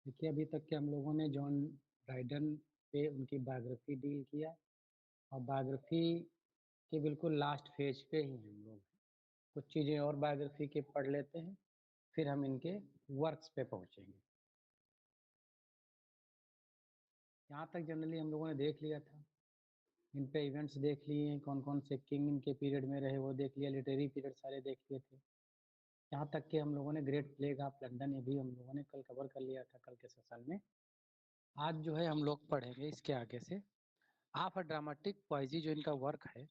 देखिए, अभी तक के हम लोगों ने जॉन ड्राइडन पे उनकी बायोग्राफ़ी डील किया और बायोग्राफ़ी के बिल्कुल लास्ट फेज पे ही हम लोग हैं। कुछ चीज़ें और बायोग्राफ़ी के पढ़ लेते हैं, फिर हम इनके वर्क्स पे पहुँचेंगे। यहाँ तक जनरली हम लोगों ने देख लिया था। इन पे इवेंट्स देख लिए हैं, कौन-कौन से किंग इनके पीरियड में रहे वो देख लिया, लिटरेरी पीरियड सारे देख लिए थे। यहाँ तक कि हम लोगों ने ग्रेट प्लेग ऑफ लंदन ये भी हम लोगों ने कल कवर कर लिया था कल के सेशन में। आज जो है हम लोग पढ़ेंगे इसके आगे से ऑफ अ ड्रामेटिक पोएज़ी जो इनका वर्क है,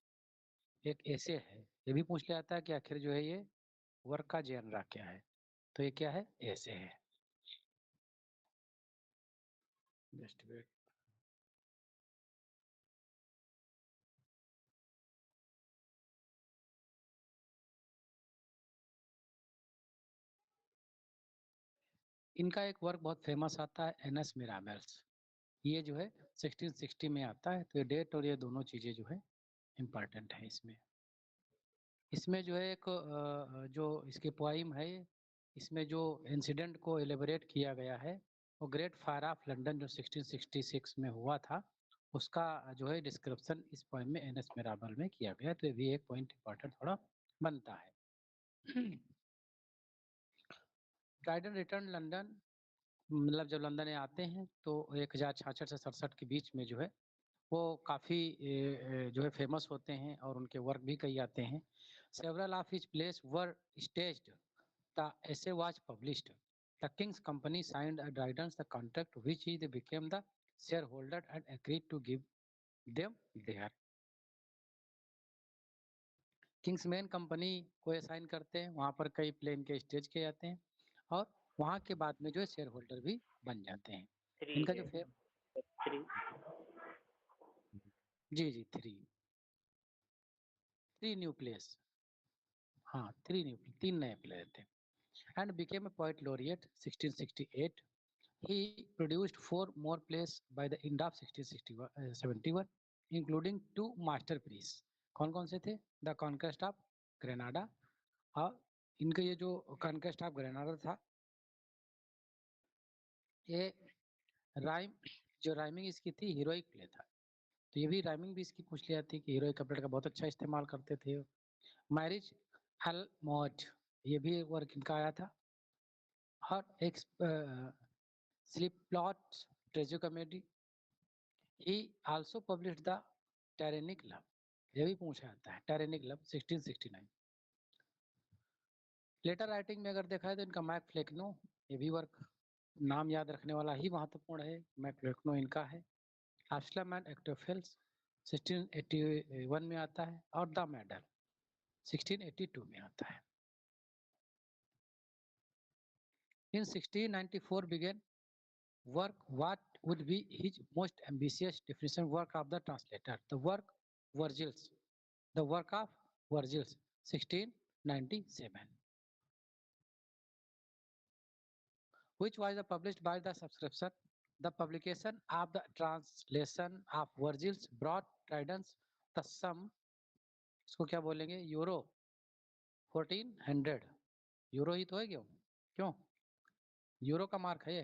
एक एसे है। ये भी पूछ लिया जाता है कि आखिर जो है ये वर्क का जेनरा क्या है? तो ये क्या है? एसे है। Just wait. इनका एक वर्क बहुत फेमस आता है एनएस मिराबल्स। ये जो है 1660 में आता है, तो ये डेट और ये दोनों चीज़ें जो है इम्पोर्टेंट है इसमें। इसमें जो है एक जो इसकी पोइम है, इसमें जो इंसिडेंट को एलिबरेट किया गया है, वो ग्रेट फायर ऑफ लंदन जो 1666 में हुआ था, उसका जो है डिस्क्रिप्शन इस पोइम में एनएस मिराबल में किया गया, तो ये भी एक पॉइंट इम्पोर्टेंट थोड़ा बनता है। ड्राइडन रिटर्न लंदन, मतलब जब लंदन में आते हैं तो 1066 से 67 के बीच में जो है वो काफ़ी जो है फेमस होते हैं और उनके वर्क भी कई आते हैं। Several of his plays were staged, the essay was published, the King's Company signed Dryden's the contract which he they became the share holder and agreed to give them their. King's men company को assign करते हैं, वहाँ पर कई plane के stage किए जाते हैं और वहाँ के बाद में जो है शेयर होल्डर भी बन जाते हैं। थ्री इनका जो है फे थ्री जी, जी, 3 न्यू प्लेस, हाँ, 3 नए प्लेयर थे। And became a poet laureate 1668. He produced 4 more plays by the end of 1671, including 2 masterpieces. कौन-कौन से थे? The Conquest of Granada और इनका ये जो Conquest of Granada था, ये राइम जो राइमिंग इसकी थी हीरोइक प्ले था। तो ये भी राइमिंग भी इसकी पूछ ली जाती है कि हीरोइक कपलेट का बहुत अच्छा इस्तेमाल करते थे। मैरिज अल मौज, ये भी एक वर्क इनका आया था और एक Slipknot tragicomedy. He also published the Tyrannic Love. ये भी पूछा जाता है Tyrannic Love 1669। लेटर राइटिंग में अगर देखा है तो इनका मैक फ्लेक्नो, ये भी वर्क नाम याद रखने वाला ही महत्वपूर्ण है। मैक फ्लेक्नो इनका है। एब्सलम एंड एक्टोफेल्स 1681 में आता है और द मेडल 1682 में आता है। In 1694 began work what would be his most ambitious definition work of the translator, the work Virgil's, the work of Virgil's 1697, which was published by the subscription. The publication of the translation of Virgil's brought Tridents the sum, इसको क्या बोलेंगे, euro 1400। Euro ही तो है क्यों क्यों euro का mark है ये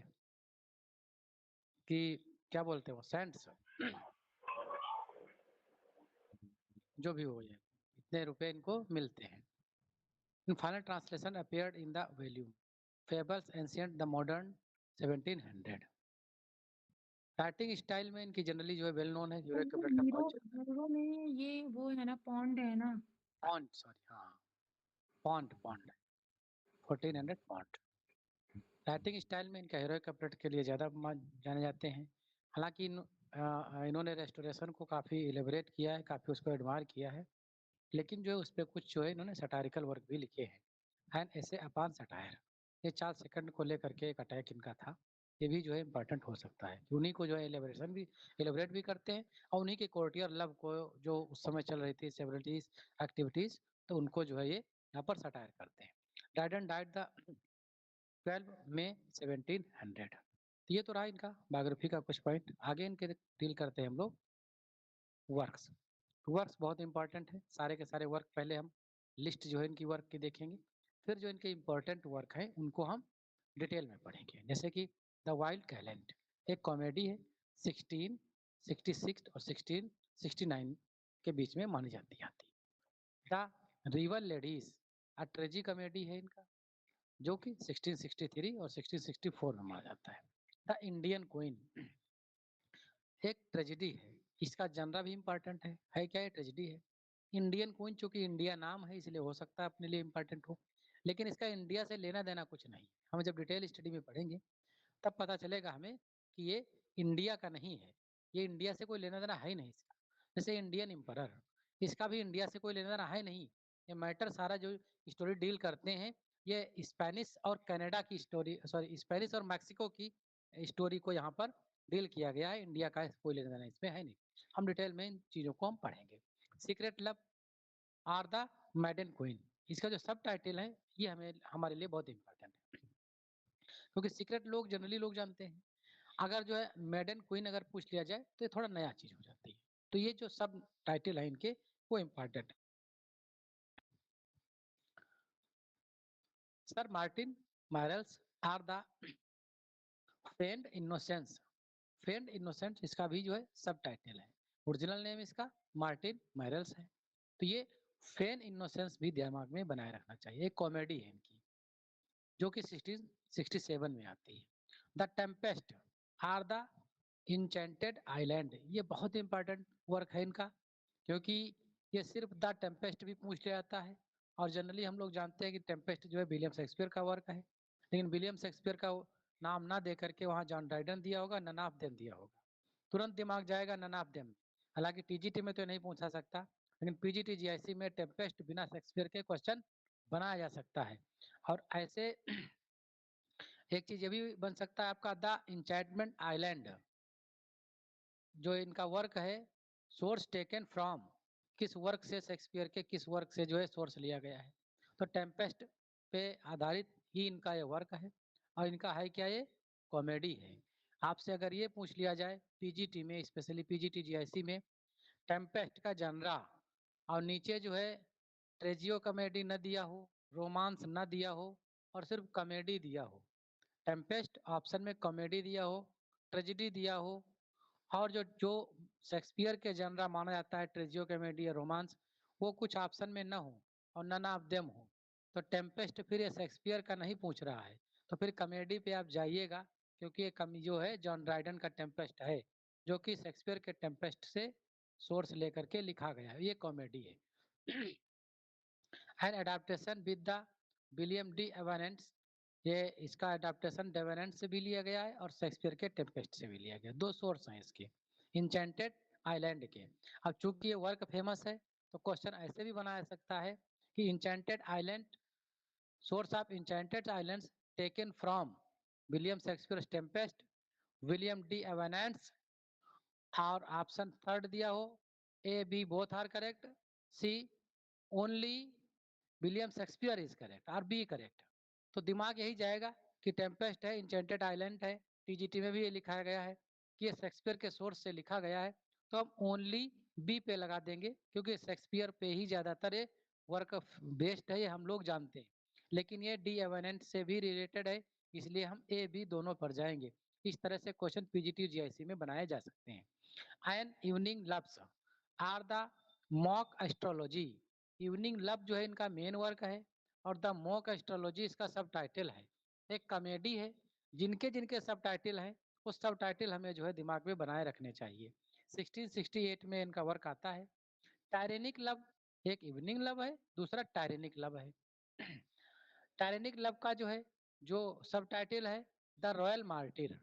कि क्या बोलते हो सेंट्स, जो भी हो ये इतने रुपए इनको मिलते हैं। In final translation appeared in the volume Fables Ancient the Modern 1700। Writing style में इनकी जनरली जो है वेल नोन है, यूरो तो कपलेट का यूरो बहुत ज्यादा यूरो में ये वो है ना, पौंड है ना। पॉन्ड, सॉरी, हाँ, pond pond 1400 pond. Writing style में इनका हीरो कपलेट के लिए ज़्यादा जाने जाते हैं। हालांकि इन्होंने रेस्टोरेशन को काफ़ी एलिबरेट किया है, काफ़ी उसको एडमायर किया है, लेकिन जो है उस पर कुछ जो है इन्होंने सटारिकल वर्क भी लिखे हैं। एंड ऐसे अपान सटायर, ये 4 सेकंड को लेकर के एक अटैक इनका था, ये भी जो है इम्पोर्टेंट हो सकता है कि उन्हीं को जो है एलिबरेशन भी एलिबरेट भी करते हैं और उन्हीं के कोर्टियर लव को जो उस समय चल रही थी सेवरिटीज एक्टिविटीज, तो उनको जो है ये यहाँ पर सटायर करते हैं। ड्राइडन डाइड द 12 मई 1700। तो ये तो रहा इनका बायोग्राफी का कुछ पॉइंट। आगे इनके डील करते हैं हम लोग वर्क्स। वर्क्स बहुत इंपॉर्टेंट है, सारे के सारे वर्क पहले हम लिस्ट जो है इनकी वर्क की देखेंगे, फिर जो इनके इम्पोर्टेंट वर्क हैं उनको हम डिटेल में पढ़ेंगे। जैसे कि द वाइल्ड कैलेंड, एक कॉमेडी है, 1666 और 1669 के बीच में मानी जाती आती है। द रिवर लेडीज ट्रेजी कॉमेडी है इनका, जो कि 1663 और 1664 में माना जाता है। द इंडियन क्वीन एक ट्रेजेडी है, इसका जनरा भी इम्पोर्टेंट है क्या ये ट्रेजेडी है। इंडियन क्वीन चूंकि इंडिया नाम है इसलिए हो सकता है अपने लिए इम्पोर्टेंट हो, लेकिन इसका इंडिया से लेना देना कुछ नहीं। हम जब डिटेल स्टडी में पढ़ेंगे तब पता चलेगा हमें कि ये इंडिया का नहीं है, ये इंडिया से कोई लेना देना है ही नहीं इसका। जैसे इंडियन एम्परर, इसका भी इंडिया से कोई लेना देना है नहीं। ये मैटर सारा जो स्टोरी डील करते हैं ये स्पेनिश और कनाडा की स्टोरी, सॉरी स्पेनिश और मैक्सिको की स्टोरी को यहाँ पर डील किया गया है, इंडिया का कोई लेना देना इसमें है नहीं। हम डिटेल में इन चीज़ों को हम पढ़ेंगे। Secret Love or the Maiden Queen, इसका जो सब टाइटल है ये हमें हमारे लिए बहुत इंपॉर्टेंट है, क्योंकि सीक्रेट लोग जनरली लोग जानते हैं। अगर जो है मैडन क्वीन अगर पूछ लिया जाए तो ये थोड़ा नया चीज हो जाती है। तो ये जो सब टाइटल है इनके वो इम्पोर्टेंट है। Sir Martin Mar all or the feigned innocence, feigned innocence इसका भी जो है सब टाइटल है। ओरिजिनल नेम इसका मार्टिन मायरल्स है। तो ये फेन इनोसेंस भी दिमाग में बनाए रखना चाहिए, एक कॉमेडी है इनकी जो कि 1667 में आती है। The Tempest or the Enchanted Island, ये बहुत इंपॉर्टेंट वर्क है इनका, क्योंकि ये सिर्फ द टेम्पेस्ट भी पूछ लिया जाता है। और जनरली हम लोग जानते हैं कि टेम्पेस्ट जो है विलियम शेक्सपियर का वर्क है, लेकिन विलियम शेक्सपियर का नाम ना दे करके वहाँ जॉन ड्राइडन दिया होगा, नन ऑफ देम दिया होगा, तुरंत दिमाग जाएगा नन ऑफ देम। हालांकि टीजीटी में तो नहीं पूछा सकता, लेकिन पीजीटी जीआईसी में टेम्पेस्ट बिना शेक्सपियर के क्वेश्चन बनाया जा सकता है। और ऐसे एक चीज ये भी बन सकता है आपका द इंचैंटमेंट आइलैंड, जो इनका वर्क है सोर्स टेकन फ्रॉम, किस वर्क से शेक्सपियर के किस वर्क से जो है सोर्स लिया गया है। तो टेम्पेस्ट पे आधारित ही इनका ये वर्क है, और इनका है क्या ये कॉमेडी है। आपसे अगर ये पूछ लिया जाए पीजीटी में, स्पेशली पीजीटी जीआईसी में, टेम्पेस्ट का जनरा और नीचे जो है ट्रेजियो कॉमेडी न दिया हो, रोमांस न दिया हो, और सिर्फ कॉमेडी दिया हो, टेम्पेस्ट ऑप्शन में कॉमेडी दिया हो, ट्रेजिडी दिया हो, और जो जो शेक्सपियर के जनरा माना जाता है ट्रेजियो कॉमेडी या रोमांस, वो कुछ ऑप्शन में न हो और नन ऑफ देम हो, तो टेम्पेस्ट फिर ये शेक्सपियर का नहीं पूछ रहा है, तो फिर कॉमेडी पे आप जाइएगा, क्योंकि ये कमी जो है जॉन ड्राइडन का टेम्पेस्ट है, जो कि शेक्सपियर के टेम्पेस्ट से सोर्स लेकर के लिखा गया है, ये कॉमेडी है। An adaptation with the William Davenant's, ये इसका एडाप्टेशन डेवेनेंट से भी लिया गया है और शेक्सपियर के टेम्पेस्ट से भी लिया गया, दो सोर्स हैं इसके इंचेंटेड आइलैंड के। अब चूंकि ये वर्क फेमस है तो क्वेश्चन ऐसे भी बनाया सकता है कि enchanted island, source of enchanted islands taken from William Shakespeare Tempest, William Davenant's, और ऑप्शन थर्ड दिया हो A B both are correct, C only William Shakespeare is correct और बी करेक्ट। तो दिमाग यही जाएगा कि टेम्पेस्ट है, इंचेंटेड आइलैंड है, टीजीटी में भी ये लिखाया गया है कि ये शेक्सपियर के सोर्स से लिखा गया है, तो हम ओनली बी पे लगा देंगे, क्योंकि शेक्सपियर पे ही ज्यादातर ये वर्क बेस्ड है, ये हम लोग जानते हैं। लेकिन ये डी एवेनेंट से भी रिलेटेड है, इसलिए हम ए बी दोनों पर जाएंगे। इस तरह से क्वेश्चन पीजीटी जीआईसी में बनाए जा सकते हैं। And evening loves or the mock astrology, evening love जो है इनका मेन वर्क है, और द मॉक एस्ट्रोलॉजी इसका सब टाइटल है, एक कॉमेडी है। जिनके जिनके सब टाइटल हैं उस सब टाइटल हमें जो है दिमाग में बनाए रखने चाहिए। 1668 में इनका वर्क आता है। टायरेनिक लव, एक इवनिंग लव है, दूसरा टायरेनिक लव है। टायरेनिक लव का जो है जो सब टाइटल है the royal martyr,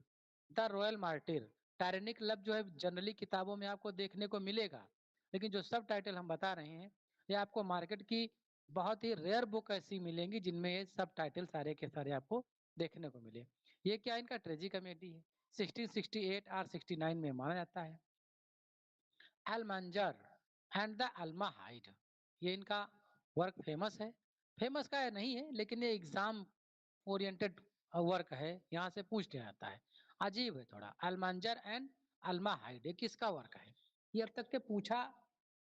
the royal martyr. Tyrannic love जो है जनरली किताबों में आपको देखने को मिलेगा, लेकिन जो सब टाइटल हम बता रहे हैं ये आपको मार्केट की बहुत ही रेयर बुक ऐसी मिलेंगी जिनमें ये सब टाइटल सारे के सारे आपको देखने को मिले। ये क्या इनका ट्रेजी कॉमेडी है, 1668 और 69 में माना जाता है। एलमंजर एंड द अल्माहाइड, ये इनका वर्क फेमस है, फेमस का नहीं है लेकिन ये एग्जाम ओरिएंटेड वर्क है, यहाँ से पूछ लिया जाता है। अजीब है थोड़ा, अल्मांजर एंड अल्माहाइड ये किसका वर्क है। ये अब तक के पूछा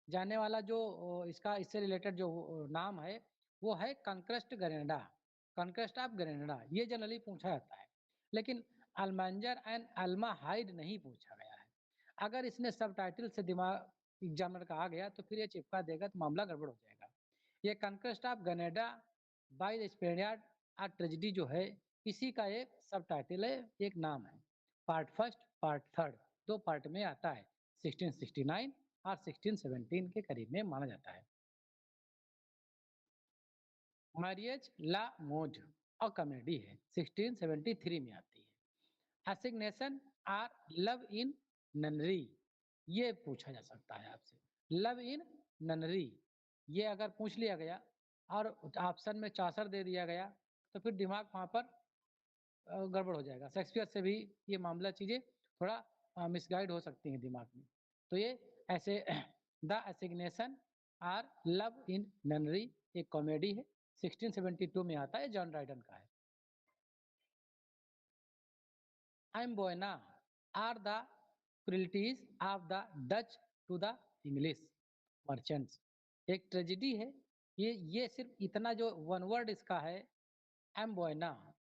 जाने वाला जो इसका इससे रिलेटेड जो नाम है वो है कंक्रेस्ट ग्रेनेडा, कंक्रेस्ट ऑफ ग्रेनेडा, ये जनरली पूछा जाता है। लेकिन अल्मांजर एंड अल्माहाइड नहीं पूछा गया है। अगर इसने सब टाइटल से दिमाग एग्जामिनर का आ गया तो फिर ये चिपका देगा तो मामला गड़बड़ हो जाएगा। ये conquest of Granada by the Spaniard a tragedy जो है इसी का एक सब टाइटल है, एक नाम है। पार्ट फर्स्ट पार्ट थर्ड दो पार्ट में आता है। 1669 और 1617 के करीब में माना जाता है। मैरियज ला मोज और कॉमेडी है, 1673 में आती है। असिग्नेशन आर लव इन ननरी, ये पूछा जा सकता है आपसे। लव इन ननरी ये अगर पूछ लिया गया और ऑप्शन में चौसर दे दिया गया तो फिर दिमाग वहाँ पर गड़बड़ हो जाएगा। शेक्सपियर से भी ये मामला चीज़ें थोड़ा मिसगाइड हो सकती हैं दिमाग में। तो ये ऐसे the assignation are love in ननरी एक कॉमेडी है, 1672 में आता है, जॉन ड्राइडन का है। Amboina are the cruelties of the Dutch to the English merchants। एक ट्रेजेडी है। ये सिर्फ इतना जो वन वर्ड इसका है एम्बोइना,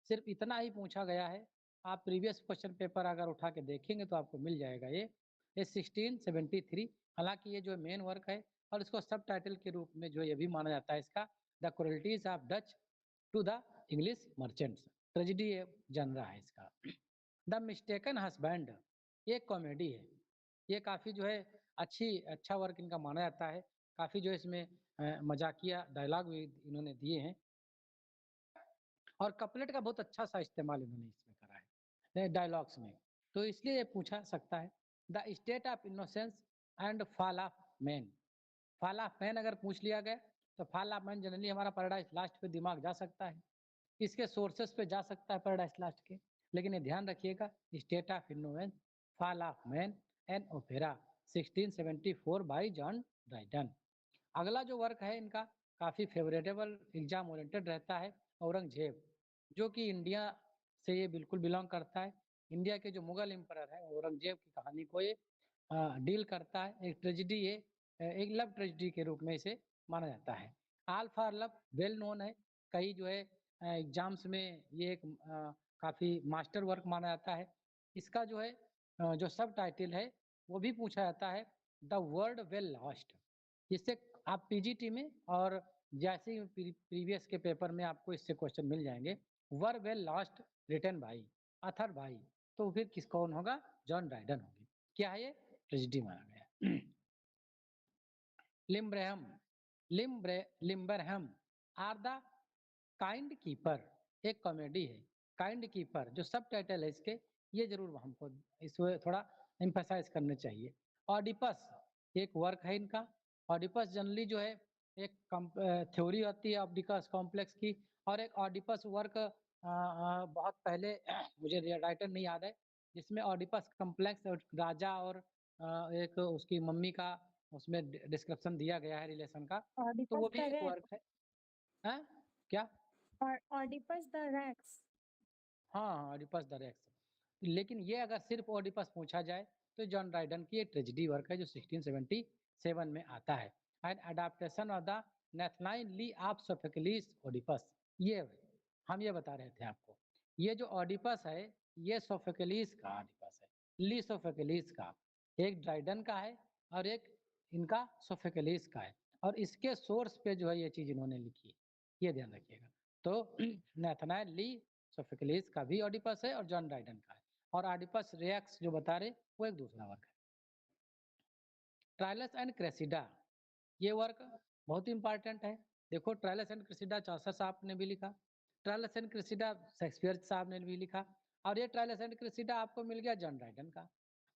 सिर्फ इतना ही पूछा गया है। आप प्रीवियस क्वेश्चन पेपर अगर उठा के देखेंगे तो आपको मिल जाएगा ये 1673। हालांकि ये जो मेन वर्क है और इसको सब टाइटल के रूप में जो ये भी माना जाता है इसका, the cruelties of Dutch to the English merchants, tragedy genre है इसका। द मिस्टेकन हस्बैंड ये कॉमेडी है। ये काफ़ी जो है अच्छा वर्क इनका माना जाता है। काफ़ी जो इसमें मजाकिया डायलॉग भी इन्होंने दिए हैं और कपलेट का बहुत अच्छा सा इस्तेमाल इन्होंने इसमें करा है डायलॉग्स में। तो इसलिए ये पूछा सकता है। The state of innocence and fall of man. Fall of man अगर पूछ लिया गया तो फॉल ऑफ मैन जनरली हमारा पैराडाइज लास्ट पे दिमाग जा सकता है, इसके सोर्सेस पे जा सकता है पैराडाइज लास्ट के। लेकिन ये ध्यान रखिएगा state of innocence fall of man and opera 1674 by John Dryden. अगला जो वर्क है इनका काफ़ी फेवरेटेबल एग्जाम ओरिएंटेड रहता है, औरंगजेब, जो कि इंडिया से ये बिल्कुल बिलोंग करता है। इंडिया के जो मुगल एम्परर है औरंगजेब की कहानी को ये डील करता है। एक ट्रेजिडी है, एक लव ट्रेजिडी के रूप में इसे माना जाता है। All for love well known है, कई जो है एग्जाम्स में ये एक काफ़ी मास्टर वर्क माना जाता है। इसका जो है जो सब टाइटल है वो भी पूछा जाता है, द वर्ड वेल लॉस्ट। इससे आप पीजीटी में और जैसे ही प्रीवियस के पेपर में आपको इससे क्वेश्चन मिल जाएंगे। World well lost written by author by, तो फिर किस कौन होगा, जॉन ड्राइडन होगी। क्या है ये, ट्रेजिडी माना गया। लिम्ब्रेहम लिम्बरहम आर द काइंड कीपर एक कॉमेडी है। काइंड कीपर जो सब टाइटल है इसके, ये जरूर हमको इसमें थोड़ा एम्फेसाइज करने चाहिए। ऑडिपस एक वर्क है इनका। ऑडिपस जनरली जो है एक थ्योरी होती है ऑडिपस कॉम्प्लेक्स की, और एक ऑडिपस वर्क बहुत पहले मुझे राइटर नहीं याद है, जिसमें ऑडिपस कॉम्प्लेक्स और राजा और एक उसकी मम्मी का उसमें डिस्क्रिप्शन दिया गया है रिलेशन का। तो ऑडिपस वो भी द एक रेक्स। वर्क है। हाँ क्या? Oedipus the Rex. हाँ, हाँ, ऑडिपस द रेक्स। लेकिन ये अगर सिर्फ ऑडिपस पूछा जाए तो जॉन ड्राइडन की एक ट्रेजेडी वर्क है जो 1677 में आता है। And adaptation of the Nathaniel Lee of Sophocles Oedipus. ये हम ये बता रहे थे आपको, ये जो ऑडिपस है ये सोफोक्लिस का ऑडिपस है, ली सोफोक्लिस का। एक ड्राइडन का है और एक इनका सोफोक्लिस का है, और इसके सोर्स पे जो है ये चीज इन्होंने लिखी है, ये ध्यान रखिएगा। तो नेथनाइल ली सोफोक्लिस का भी ऑडिपस है और जॉन ड्राइडन का है। और ऑडिपस रेक्स जो बता रहे वो एक दूसरा वर्क है। ट्रायलस एंड क्रेसिडा ये वर्क बहुत इंपॉर्टेंट है। देखो ट्रायलस एंड क्रेसिडा चौसर साहब ने भी लिखा, ट्रायलस एंड क्रेसिडा शेक्सपियर साहब ने भी लिखा, और ये ट्रायलस एंड क्रेसिडा आपको मिल गया जॉन ड्राइडन का।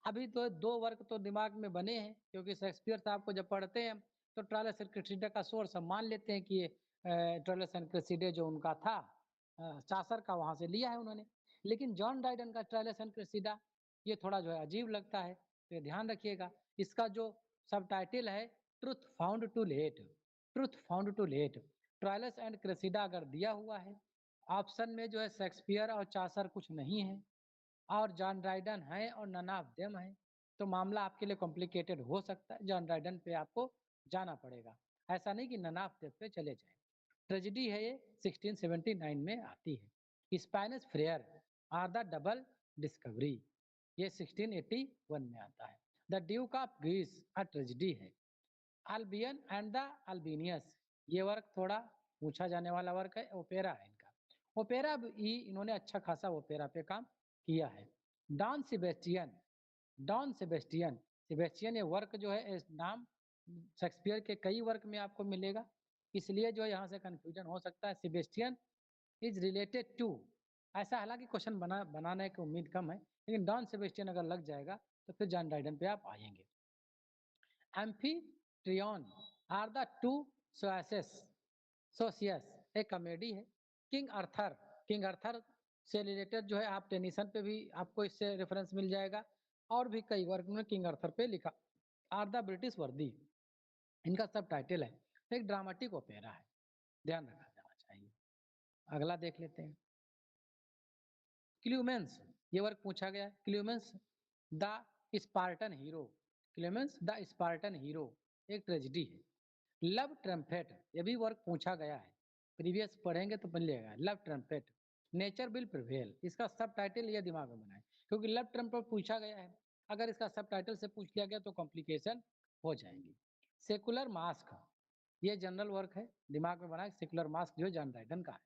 अभी तो दो वर्क तो दिमाग में बने हैं, क्योंकि शेक्सपियर साहब को जब पढ़ते हैं तो ट्रायलस एंड क्रेसिडा का सोर्स हम मान लेते हैं कि ये ट्रायलस एंड क्रेसिडा जो उनका था चासर का, वहां से लिया है उन्होंने। लेकिन जॉन ड्राइडन का ट्रायलस एंड क्रेसिडा ये थोड़ा जो है अजीब लगता है, तो ये ध्यान रखिएगा। इसका जो सब टाइटल है truth found too late, truth found too late. Troilus and Cressida अगर दिया हुआ है ऑप्शन में जो है शेक्सपियर और चासर कुछ नहीं है और जॉन ड्राइडन है और नन ऑफ देम है, तो मामला आपके लिए कॉम्प्लिकेटेड हो सकता है। जॉन ड्राइडन पे आपको जाना पड़ेगा, ऐसा नहीं कि नन ऑफ देम पे चले जाए। ट्रेजिडी है ये 1679 में आती है। Spanish friar or the double discovery, ये 1681 में आता है। The Duke of Greece a tragedy है। अल्बियन एंड द अल्बेनियस, ये वर्क थोड़ा पूछा जाने वाला वर्क है, ओपेरा है इनका। ओपेरा भी इन्होंने अच्छा खासा ओपेरा पे काम किया है। Don Sebastian, Don Sebastian, Sebastian ये वर्क जो है इस नाम शेक्सपियर के कई वर्क में आपको मिलेगा, इसलिए जो यहाँ से कंफ्यूजन हो सकता है। सेबेस्टियन इज रिलेटेड टू, ऐसा हालांकि क्वेश्चन बनाने की उम्मीद कम है, लेकिन डॉन सेबेस्टियन अगर लग जाएगा तो फिर जॉन ड्राइडन पे आप आएंगे। एम्फीट्रियन आर द टू सोसियस, एक कॉमेडी है। किंग अर्थर, किंग अर्थर से रिलेटेड जो है आप टेनिसन पे भी आपको इससे रेफरेंस मिल जाएगा, और भी कई वर्क में किंग अर्थर पे लिखा। आर द ब्रिटिश वर्दी, इनका सब टाइटल है, एक ड्रामेटिक ओपेरा है, ध्यान रखा जाना चाहिए। अगला देख लेते हैं। क्ल्यूमेंस, ये वर्क पूछा गया है। Cleomenes the Spartan hero, Cleomenes the Spartan hero एक ट्रेजेडी है। लव ट्रम्पेट, ये भी वर्क पूछा गया है, प्रीवियस पढ़ेंगे तो मिलेगा। Love trumpet, nature will prevail, इसका सब टाइटल ये दिमाग में बनाए, क्योंकि लव ट्रम्पेट पूछा गया है, अगर इसका सब टाइटल से पूछ लिया गया तो कॉम्प्लिकेशन हो जाएंगी। सेकुलर मास्क, ये जनरल वर्क है, दिमाग में बनाए। सेकुलर मास्क जो जॉन ड्राइडन का है।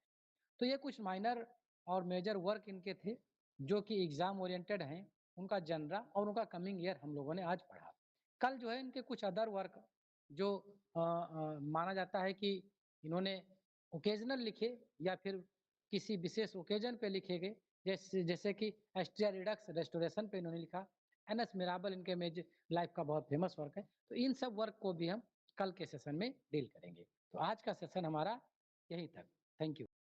तो ये कुछ माइनर और मेजर वर्क इनके थे जो कि एग्जाम ओरिएंटेड हैं, उनका जनरा और उनका कमिंग ईयर हम लोगों ने आज पढ़ा। कल जो है इनके कुछ अदर वर्क जो माना जाता है कि इन्होंने ओकेजनल लिखे या फिर किसी विशेष ओकेजन पे लिखे गए, जैसे जैसे कि एस्ट्रिया रिडक्स रेस्टोरेशन पे इन्होंने लिखा। एनएस मिराबल इनके मेज लाइफ का बहुत फेमस वर्क है। तो इन सब वर्क को भी हम कल के सेशन में डील करेंगे। तो आज का सेशन हमारा यहीं तक। Thank you.